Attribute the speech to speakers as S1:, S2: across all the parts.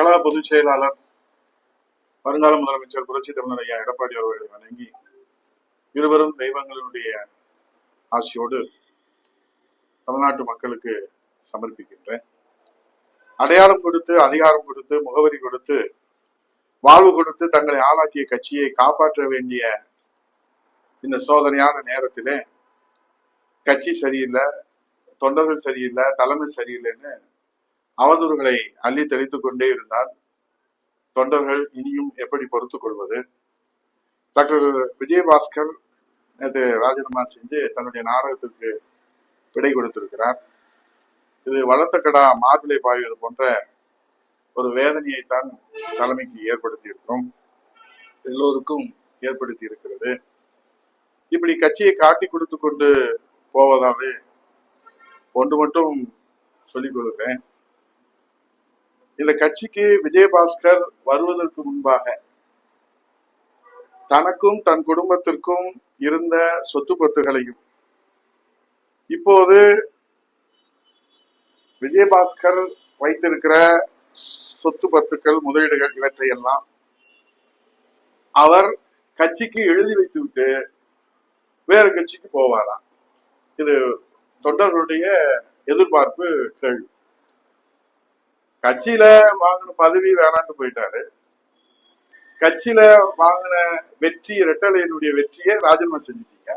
S1: கழக பொதுச் செயலாளர் வருங்கால முதலமைச்சர் புரட்சி தமிழர் ஐயா எடப்பாடி அவர்களை வணங்கி இருவரும் தெய்வங்களினுடைய ஆசியோடு தமிழ்நாட்டு மக்களுக்கு சமர்ப்பிக்கின்றேன். அடையாளம் கொடுத்து, அதிகாரம் கொடுத்து, முகவரி கொடுத்து, வாழ்வு கொடுத்து தங்களை ஆளாக்கிய கட்சியை காப்பாற்ற வேண்டிய இந்த சோதனையான நேரத்திலே கட்சி சரியில்லை, தொண்டர்கள் சரியில்லை, தலைமை சரியில்லைன்னு அவதூறுகளை அள்ளி தெளித்துக் கொண்டே இருந்தால் தொண்டர்கள் இனியும் எப்படி பொறுத்துக் கொள்வது? டாக்டர் விஜயபாஸ்கர் நேற்று ராஜினாமா செஞ்சு தன்னுடைய நாடகத்திற்கு விடை கொடுத்திருக்கிறார். இது வளர்த்த கடா மார்பிலை பாய்வது போன்ற ஒரு வேதனையைத்தான் தலைமைக்கு ஏற்படுத்தி இருக்கும், எல்லோருக்கும் ஏற்படுத்தி இருக்கிறது. இப்படி கட்சியை காட்டி கொடுத்து கொண்டு போவதாலே ஒன்று மட்டும் சொல்லிக் கொள்கிறேன். இந்த கட்சிக்கு விஜயபாஸ்கர் வருவதற்கு முன்பாக தனக்கும் தன் குடும்பத்திற்கும் இருந்த சொத்து பத்துகளையும் இப்போது விஜயபாஸ்கர் வைத்திருக்கிற சொத்து பத்துக்கள், முதலீடுகள் இவற்றையெல்லாம் அவர் கட்சிக்கு எழுதி வைத்துவிட்டு வேறு கட்சிக்கு போவாராம். இது தொண்டர்களுடைய எதிர்பார்ப்பு கேள்வி. கட்சியில வாங்கின பதவி வேணான்னு போயிட்டாரு. கட்சியில வாங்கின வெற்றி, இரட்டலையினுடைய வெற்றியை ராஜினாமா செஞ்சுட்டீங்க.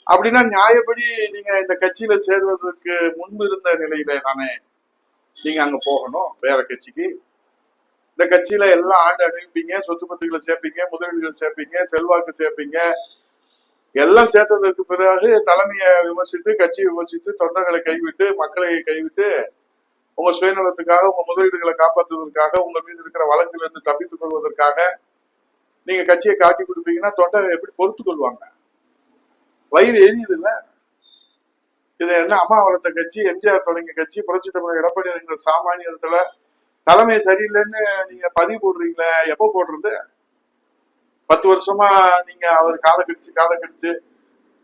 S1: அப்படின்னா நியாயப்படி நீங்க இந்த கட்சியில சேர்வதற்கு முன்பு இருந்த நிலையில தானே நீங்க அங்க போகணும், வேற கட்சிக்கு. இந்த கட்சியில எல்லாம் ஆண்டு அனுப்பிப்பீங்க, சொத்து பத்துக்களை சேர்ப்பீங்க, முதலீடுகள் சேர்ப்பீங்க, செல்வாக்கு சேர்ப்பீங்க. எல்லாம் சேர்த்ததற்கு பிறகு தலைமையை விமர்சித்து, கட்சியை விமர்சித்து, தொண்டர்களை கைவிட்டு, மக்களை கைவிட்டு, உங்க சுயநலத்துக்காக, உங்க முதலீடுகளை காப்பாற்றுவதற்காக, உங்க மீது இருக்கிற வழக்குல இருந்து தப்பித்துக் கொள்வதற்காக நீங்க கட்சியை காட்டி கொடுப்பீங்கன்னா தொண்டர்கள் எப்படி பொறுத்து கொள்வாங்க? வயிறு எரியுது இல்ல? இது என்ன அம்மா வளர்த்த கட்சி, எம்ஜிஆர் தொடங்கிய கட்சி, புரட்சி தமிழர் எடப்பாடி என்கிற சாமானியத்துல தலைமை சரியில்லைன்னு நீங்க பதிவு போடுறீங்களே, எப்ப போடுறது? 10 வருஷமா நீங்க அவர் காலை கடிச்சு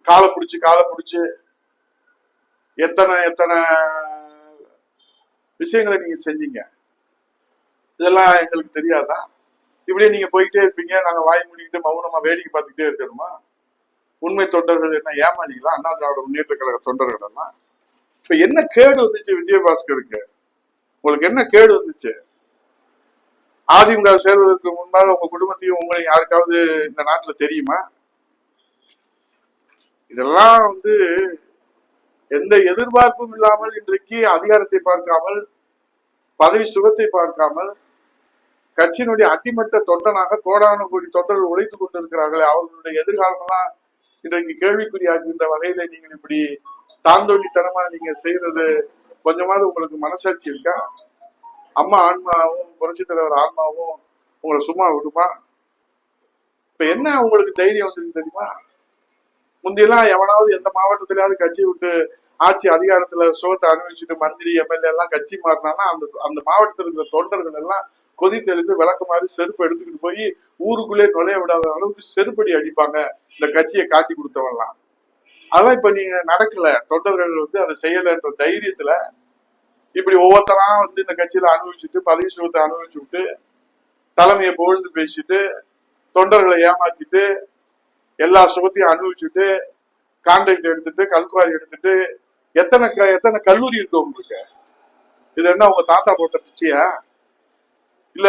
S1: காலை பிடிச்சு எத்தனை விஷயங்களை நீங்க செஞ்சீங்க. இதெல்லாம் எங்களுக்கு தெரியாதா? இப்படியே நீங்க போய்கிட்டே இருப்பீங்க, நாங்க வாய் மூடிக்கிட்டு மௌனமா வேடிக்கை பார்த்துக்கிட்டே இருக்கணுமா? உண்மை தொண்டர்கள் என்ன ஏமாளிகளா? அண்ணா திராவிட முன்னேற்ற கழக தொண்டர்கள் எல்லாம் இப்ப என்ன கேடு வந்துச்சு விஜயபாஸ்கருக்கு? உங்களுக்கு என்ன கேடு வந்துச்சு? அதிமுக சேர்வதற்கு முன்பாக உங்க குடும்பத்தையும் உங்களை யாருக்காவது இந்த நாட்டுல தெரியுமா? இதெல்லாம் எந்த எதிர்பார்ப்பும் இல்லாமல் இன்றைக்கு அதிகாரத்தை பார்க்காமல், பதவி சுகத்தை பார்க்காமல், கட்சியினுடைய அடிமட்ட தொண்டனாக கோடானு கோடி தொண்டர்கள் உழைத்துக் கொண்டிருக்கிறார்களே, அவர்களுடைய எதிர்காலம் எல்லாம் இன்றைக்கு கேள்விக்குறியாகின்ற வகையில நீங்கள் இப்படி தாந்தொழித்தனமா நீங்க செய்யறது கொஞ்சமாவது உங்களுக்கு மனசாட்சி இருக்கா? அம்மா ஆன்மாவும் புரட்சி தலைவர் ஆன்மாவும் உங்களை சும்மா விடுமா? இப்ப என்ன உங்களுக்கு தைரியம் வந்துருக்கு தெரியுமா? முந்தியெல்லாம் எவனாவது எந்த மாவட்டத்திலாவது கட்சி விட்டு ஆட்சி அதிகாரத்துல சுகத்தை அனுபவிச்சுட்டு மந்திரி எம்எல்ஏ எல்லாம் கட்சி மாறினான்னா அந்த மாவட்டத்தில் இருக்கிற தொண்டர்கள் எல்லாம் கொதித்தெழுந்து விளக்கு மாதிரி செருப்பு எடுத்துக்கிட்டு போய் ஊருக்குள்ளே நுழைய விடாத அளவுக்கு செருப்படி அடிப்பாங்க இந்த கட்சியை காட்டி கொடுத்தவன்லாம். அதெல்லாம் இப்ப நீங்க நடக்கல. தொண்டர்கள் அதை செய்யலன்ற தைரியத்துல இப்படி ஒவ்வொருத்தரா இந்த கட்சியில அனுபவிச்சுட்டு, பதவி சுகத்தை அனுபவிச்சு விட்டு, தலைமையை புகழ்ந்து பேசிட்டு, தொண்டர்களை ஏமாத்திட்டு, எல்லா சுகத்தையும் அனுபவிச்சுட்டு, கான்ட்ராக்ட் எடுத்துட்டு, கல்குவாரி எடுத்துட்டு, எத்தனை கல்லூரி இருக்கு உங்களுக்கு? இது என்ன உங்க தாத்தா போட்ட பிச்சையா? இல்ல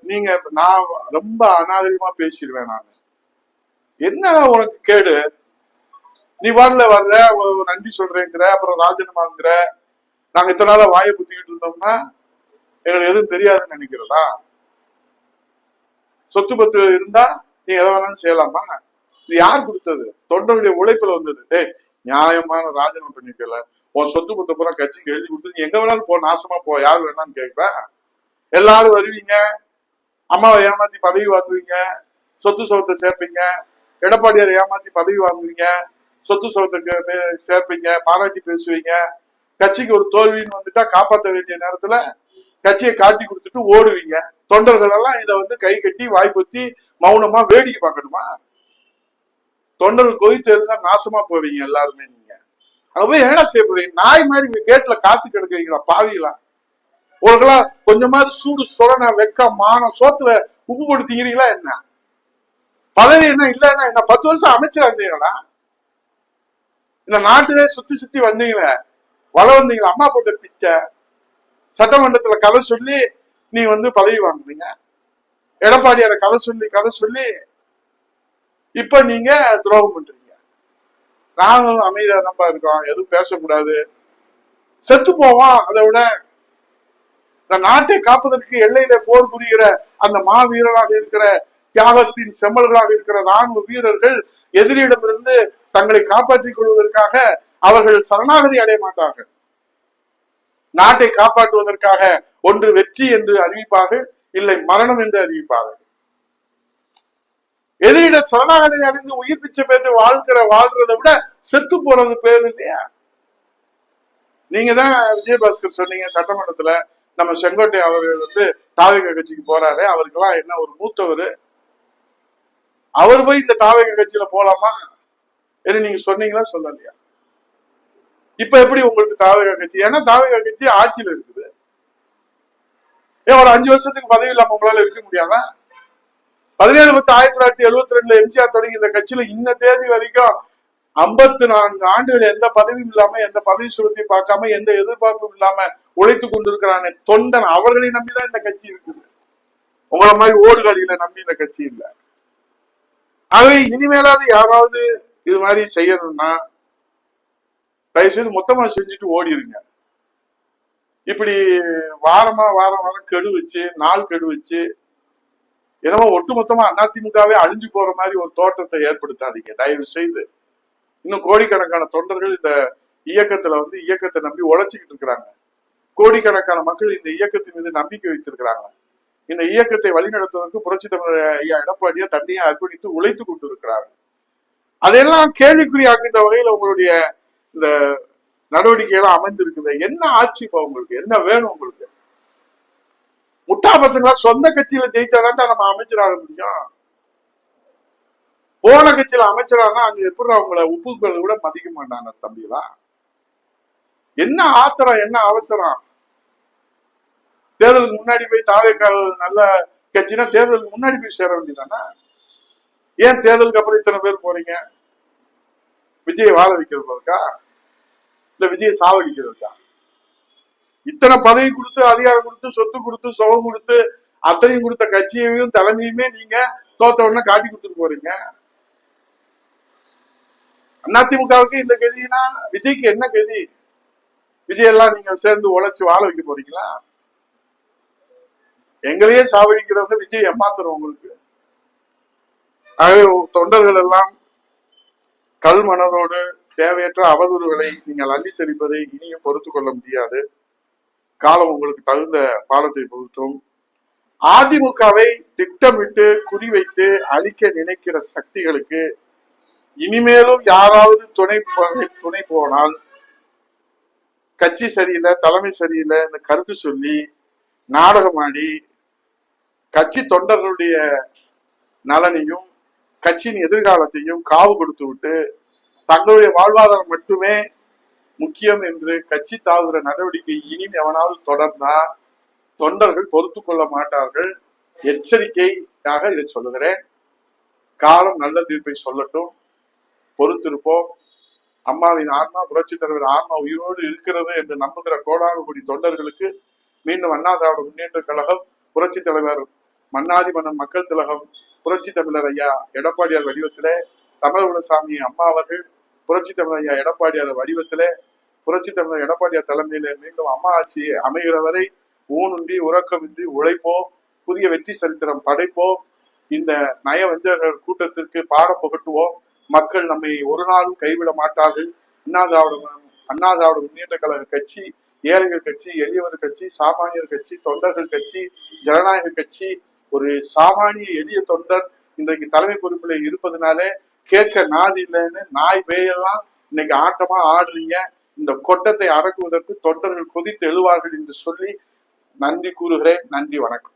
S1: நீங்க நான் ரொம்ப அநாகரிகமா பேசிடுவேன் நான். என்ன உனக்கு கேடு? நீ வரல நன்றி சொல்றேங்கிற, அப்புறம் ராஜினாமாங்கிற. நாங்க இத்தனை நாள வாயை குத்திக்கிட்டு இருந்தோம்னா எங்களுக்கு எதுவும் தெரியாதுன்னு நினைக்கிறதா? சொத்து பத்து இருந்தா நீ எதை வேணாலும் செய்யலாமா? இது யார் கொடுத்தது? தொண்டருடைய உழைப்புல வந்தது. நியாயமான ராஜினாமா பண்ணிக்கல, உன் சொத்து பத்து பூரா கட்சிக்கு எழுதி கொடுத்து நீ எங்க வேணாலும் போ, நாசமா போ, யார் வேணான்னு கேட்க. எல்லாரும் வருவீங்க, அம்மாவை ஏமாத்தி பதவி வாங்குவீங்க, சொத்து சோகத்தை சேர்ப்பீங்க, எடப்பாடியார் ஏமாத்தி பதவி வாங்குவீங்க, சொத்து சோகத்துக்கு சேர்ப்பீங்க, பாராட்டி பேசுவீங்க. கட்சிக்கு ஒரு தோல்வின்னு வந்துட்டா காப்பாற்ற வேண்டிய நேரத்துல கட்சியை காட்டி கொடுத்துட்டு ஓடுவீங்க. தொண்டர்கள் எல்லாம் இதை கை கட்டி வாய்ப்பத்தி மௌனமா வேடிக்கை பார்க்கணுமா? தொண்டர்கள் கொதித்து இருந்தா நாசமா போவீங்க எல்லாருமே. நீங்க அங்க போய் என்ன செய்ய போறீங்க? நாய் மாதிரி கேட்ல காத்து கிடக்குறீங்களா பாவிகளா? உங்களுக்கெல்லாம் கொஞ்சமாவது சூடு சொரண வெக்க மானம் சோத்துல உப்பு போட்டு திங்கிறீங்களா என்ன? பதவி என்ன இல்லன்னா என்ன? 10 வருஷம் அமைச்சரா இருந்தீங்களா? இந்த நாட்டுல சுத்தி சுத்தி வந்தீங்களே, வள வந்தீங்களா? அம்மா போட்ட பிச்சை சட்டமன்றத்துல கதை சொல்லி நீ பதவி வாங்குறீங்க. எடப்பாடியார கதை சொல்லி இப்ப நீங்க துரோகம் பண்றீங்க. நாங்களும் அமைதியா நம்ப இருக்கோம், எதுவும் பேசக்கூடாது, செத்து போவோம். அதை விட இந்த நாட்டை காப்பதற்கு எல்லையில போர் புரிகிற அந்த மாவீரராக இருக்கிற தியாகத்தின் செம்மல்களாக இருக்கிற ராணுவ வீரர்கள் எதிரியிடமிருந்து தங்களை காப்பாற்றிக் கொள்வதற்காக அவர்கள் சரணாகதி அடைய மாட்டார்கள். நாட்டை காப்பாற்றுவதற்காக ஒன்று வெற்றி என்று அறிவிப்பார்கள், இல்லை மரணம் என்று அறிவிப்பார்கள். எதிரிட சரணாகதி அடைந்து உயிர் பிச்சை பெற்று வாழ்றதை விட செத்து போறது பேர் இல்லையா? நீங்க தான் விஜயபாஸ்கர் சொன்னீங்க சட்டமன்றத்துல, நம்ம செங்கோட்டை அவர்கள் தாவேக கட்சிக்கு போறாரு, அவருக்கெல்லாம் என்ன ஒரு மூத்தவர், அவர் போய் இந்த தாவேக கட்சியில போலாமா என்று நீங்க சொன்னீங்களா சொல்லலையா? இப்ப எப்படி உங்களுக்கு தாவேக கட்சி? ஏன்னா தாவேக கட்சி ஆட்சியில இருக்குது. ஒரு 5 வருஷத்துக்கு பதவி இல்லாம உங்களால இருக்க முடியாதா? 17/10/1972 எம்ஜிஆர் தொடங்கி இந்த கட்சியில இன்ன தேதி வரைக்கும் 54 ஆண்டுகள் எந்த பதவியும் இல்லாம, எந்த பதவி சுகத்தை பார்க்காம, எந்த எதிர்பார்ப்பும் இல்லாம உழைத்து கொண்டிருக்கிறானே தொண்டன், அவர்களை நம்பிதான் இந்த கட்சி இருக்குது. உங்களை மாதிரி ஓடுகாடிகளை நம்பி இந்த கட்சி இல்லை. ஆகவே இனிமேலாவது யாராவது இது மாதிரி செய்யணும்னா தயவு செய்து மொத்தமா செஞ்சுட்டு ஓடிருங்க. இப்படி வாரம் கெடு வச்சு, நாள் கெடு வச்சு, என்னமோ ஒட்டுமொத்தமா அதிமுகவே அழிஞ்சு போற மாதிரி ஒரு தோற்றத்தை ஏற்படுத்தாதீங்க தயவு செய்து. இன்னும் கோடிக்கணக்கான தொண்டர்கள் இந்த இயக்கத்துல இயக்கத்தை நம்பி உழைச்சிக்கிட்டு இருக்கிறாங்க. கோடிக்கணக்கான மக்கள் இந்த இயக்கத்தின் மீது நம்பிக்கை வைத்திருக்கிறாங்க. இந்த இயக்கத்தை வழிநடத்துவதற்கு புரட்சி தமிழர் ஐயா எடப்பாடியா தன்னையே அர்ப்பணித்து உழைத்து கொண்டு இருக்கிறாங்க. அதையெல்லாம் கேள்விக்குறியாக்கின்ற வகையில உங்களுடைய இந்த நடவடிக்கையெல்லாம் அமைந்திருக்குது. என்ன ஆட்சி இப்ப உங்களுக்கு? என்ன வேணும் உங்களுக்கு? முட்டா பசங்களா சொந்த கட்சியில ஜெயிச்சாதான் நம்ம அமைச்சராக முடியும். போன கட்சியில அமைச்சரானா அங்க எப்படி அவங்கள உப்புக்கள் கூட மதிக்க மாட்டாங்க தம்பிலாம். என்ன ஆத்திரம், என்ன அவசரம்? தேர்தலுக்கு முன்னாடி போய் நல்ல கட்சினா தேர்தலுக்கு முன்னாடி போய் சேர வேண்டியதானா? ஏன் தேர்தலுக்கு அப்புறம் இத்தனை பேர் போறீங்க? விஜயை வாழ வைக்கிறதுக்கா இல்ல விஜயை சாவடிக்கிறதுக்கா? இத்தனை பதவி கொடுத்து, அதிகாரம் கொடுத்து, சொத்து கொடுத்து, சுகம் கொடுத்து, அத்தனையும் கொடுத்த கட்சியையும் தலைமையுமே நீங்க தோத்த உடனே காட்டி கொடுத்துட்டு போறீங்க. அதிமுகவுக்கு இந்த கதினா விஜய்க்கு என்ன கதி? விஜய் எல்லாம் நீங்க சேர்ந்து உழைச்சு வாழ வைக்க போறீங்களா? எங்களையே சாவடிக்கிறவங்க விஜய் ஏமாத்துறோம் உங்களுக்கு. ஆகவே தொண்டர்கள் எல்லாம் கல் மனதோடு தேவையற்ற அவதூறுகளை நீங்கள் அள்ளி தெளிப்பதை இனியும் பொறுத்து கொள்ள முடியாது. காலம் உங்களுக்கு தகுந்த பாடத்தை புகுத்தும். அதிமுகவை திட்டமிட்டு குறிவைத்து அழிக்க நினைக்கிற சக்திகளுக்கு இனிமேலும் யாராவது துணை போனால் கட்சி சரியில்லை, தலைமை சரியில்லை இந்த கருத்து சொல்லி நாடகமாடி கட்சி தொண்டர்களுடைய நலனையும் கட்சியின் எதிர்காலத்தையும் காவு கொடுத்து விட்டு தங்களுடைய வாழ்வாதாரம் மட்டுமே முக்கியம் என்று கட்சி தாவுகிற நடவடிக்கை இனி எவனாவது தொடர்ந்தா தொண்டர்கள் பொறுத்து கொள்ள மாட்டார்கள். எச்சரிக்கையாக இதை சொல்லுகிறேன். காலம் நல்ல தீர்ப்பை சொல்லட்டும், பொறுத்திருப்போம். அம்மாவின் ஆன்மா, புரட்சி தலைவர் ஆன்மா உயிரோடு இருக்கிறது என்று நம்புகிற கோடானு கோடி தொண்டர்களுக்கு மீண்டும் அண்ணா திராவிட முன்னேற்ற கழகம், புரட்சி தலைவர் மன்னாதி மன்னன் மக்கள் திலகம் புரட்சி தமிழர் ஐயா எடப்பாடியார் வடிவத்திலே, தமிழகுலசாமி அம்மா அவர்கள் புரட்சி தமிழர் ஐயா எடப்பாடியார் வடிவத்திலே, புரட்சி தமிழர் எடப்பாடியார் தலைமையிலே மீண்டும் அம்மா ஆட்சி அமைகிற வரை ஊனின்றி உறக்கமின்றி உழைப்போம், புதிய வெற்றி சரித்திரம் படைப்போம், இந்த நயவஞ்சகர்கள் கூட்டத்திற்கு பாடம் புகட்டுவோம். மக்கள் நம்மை ஒரு நாளும் கைவிட மாட்டார்கள். அண்ணா திராவிட முன்னேற்ற கழக கட்சி ஏழைகள் கட்சி, எளியவர் கட்சி, சாமானியர் கட்சி, தொண்டர்கள் கட்சி, ஜனநாயக கட்சி. ஒரு சாமானிய எளிய தொண்டர் இன்றைக்கு தலைமை பொறுப்பில் இருப்பதனாலே கேட்க நாதி இல்லைன்னு நாய் பேயெல்லாம் இன்னைக்கு ஆட்டமா ஆடுறீங்க. இந்த கொட்டத்தை அடக்குவதற்கு தொண்டர்கள் கொதித்து எழுவார்கள் என்று சொல்லி நன்றி கூறுகிறேன். நன்றி, வணக்கம்.